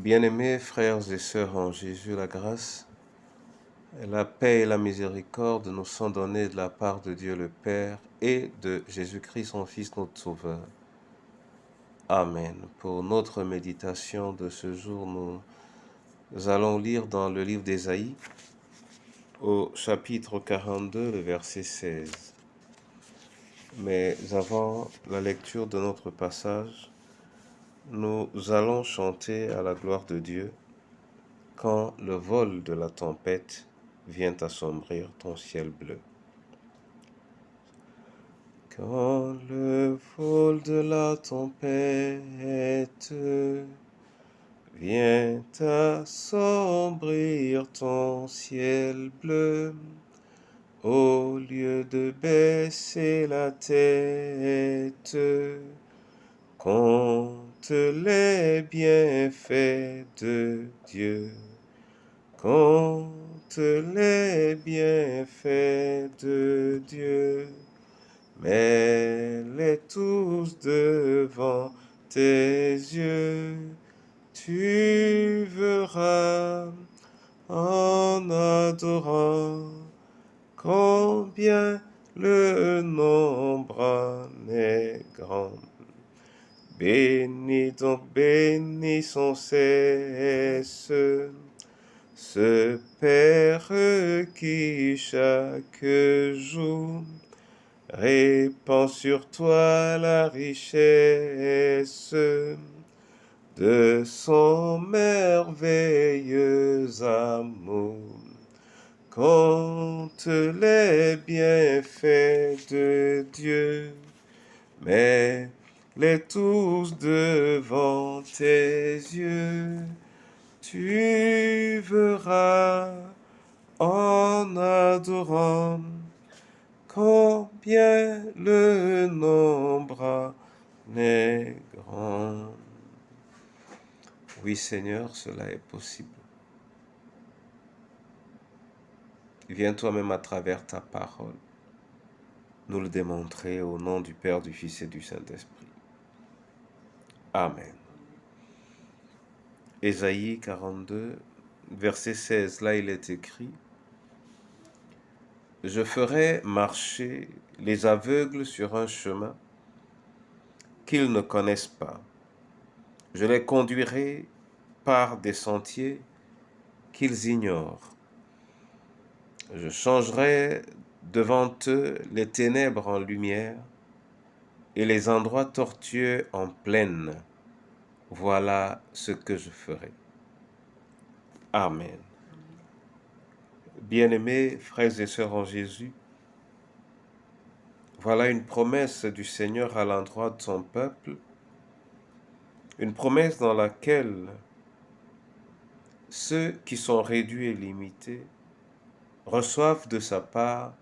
Bien-aimés frères et sœurs en Jésus, la grâce, la paix et la miséricorde nous sont données de la part de Dieu le Père et de Jésus-Christ, son Fils, notre Sauveur. Amen. Pour notre méditation de ce jour, nous allons lire dans le livre d'Ésaïe, au chapitre 42, le verset 16. Mais avant la lecture de notre passage, nous allons chanter à la gloire de Dieu quand le vol de la tempête vient assombrir ton ciel bleu. Quand le vol de la tempête vient assombrir ton ciel bleu, au lieu de baisser la tête, compte les bienfaits de Dieu. Compte les bienfaits de Dieu, mets-les tous devant tes yeux. Tu verras en adorant combien le nombre en est grand. Bénis donc, bénis sans cesse ce Père qui chaque jour répand sur toi la richesse de son merveilleux amour. Compte les bienfaits de Dieu, mets-les tous devant tes yeux. Tu verras en adorant combien le nombre en est grand. Oui, Seigneur, cela est possible. Viens toi-même à travers ta parole nous le démontrer au nom du Père, du Fils et du Saint-Esprit. Amen. Ésaïe 42, verset 16, là il est écrit: « Je ferai marcher les aveugles sur un chemin qu'ils ne connaissent pas. Je les conduirai par des sentiers qu'ils ignorent. Je changerai devant eux les ténèbres en lumière et les endroits tortueux en plaine. Voilà ce que je ferai. » Amen. Bien-aimés frères et sœurs en Jésus, voilà une promesse du Seigneur à l'endroit de son peuple, une promesse dans laquelle ceux qui sont réduits et limités reçoivent de sa part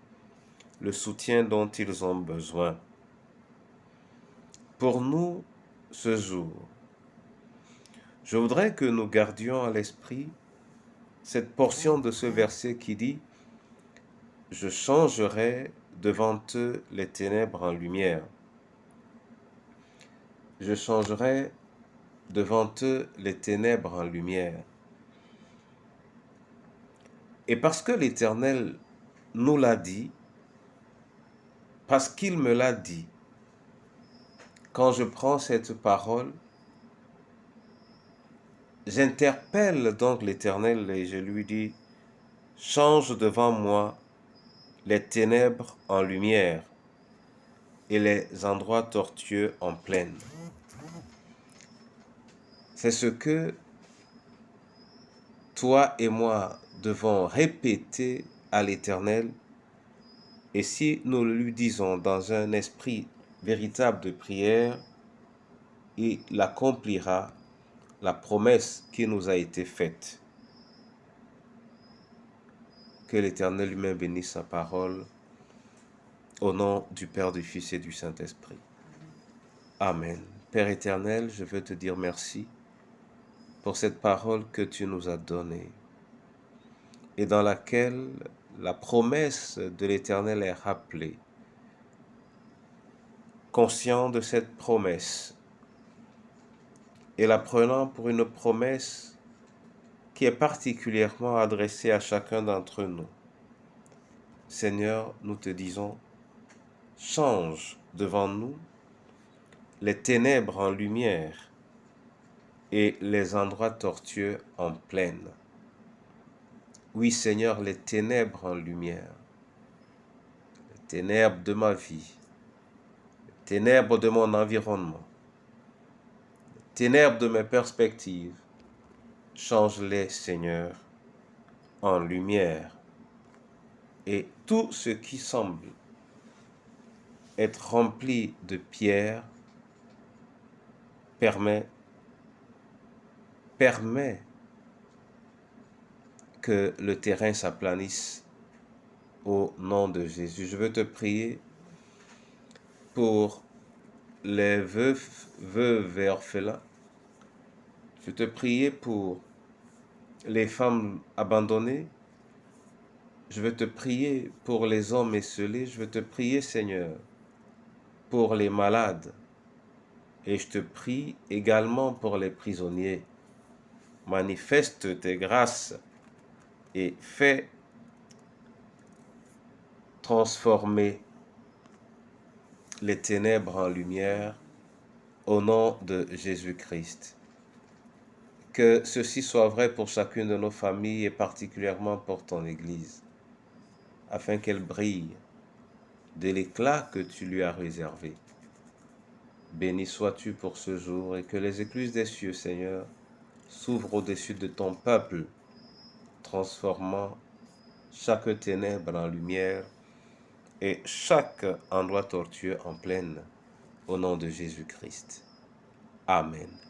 le soutien dont ils ont besoin. Pour nous, ce jour, je voudrais que nous gardions à l'esprit cette portion de ce verset qui dit « Je changerai devant eux les ténèbres en lumière. Je changerai devant eux les ténèbres en lumière. » Et parce que l'Éternel nous l'a dit, parce qu'il me l'a dit, quand je prends cette parole, j'interpelle donc l'Éternel et je lui dis « Change devant moi les ténèbres en lumière et les endroits tortueux en plaine. » C'est ce que toi et moi devons répéter à l'Éternel, et si nous le lui disons dans un esprit véritable de prière, il accomplira la promesse qui nous a été faite. Que l'Éternel lui-même bénisse sa parole, au nom du Père, du Fils et du Saint-Esprit. Amen. Père éternel, je veux te dire merci pour cette parole que tu nous as donnée et dans laquelle la promesse de l'Éternel est rappelée. Conscient de cette promesse et la prenant pour une promesse qui est particulièrement adressée à chacun d'entre nous. Seigneur, nous te disons, change devant nous les ténèbres en lumière et les endroits tortueux en plaine. Oui, Seigneur, les ténèbres en lumière, les ténèbres de ma vie, les ténèbres de mon environnement, les ténèbres de mes perspectives, change-les, Seigneur, en lumière. Et tout ce qui semble être rempli de pierres permet que le terrain s'aplanisse au nom de Jésus. Je veux te prier pour les veuves et orphelins. Je veux te prier pour les femmes abandonnées. Je veux te prier pour les hommes esseulés. Je veux te prier, Seigneur, pour les malades. Et je te prie également pour les prisonniers. Manifeste tes grâces et fais transformer les ténèbres en lumière au nom de Jésus-Christ. Que ceci soit vrai pour chacune de nos familles et particulièrement pour ton Église, afin qu'elle brille de l'éclat que tu lui as réservé. Béni sois-tu pour ce jour et que les écluses des cieux, Seigneur, s'ouvrent au-dessus de ton peuple, transformant chaque ténèbre en lumière et chaque endroit tortueux en plaine, au nom de Jésus-Christ. Amen.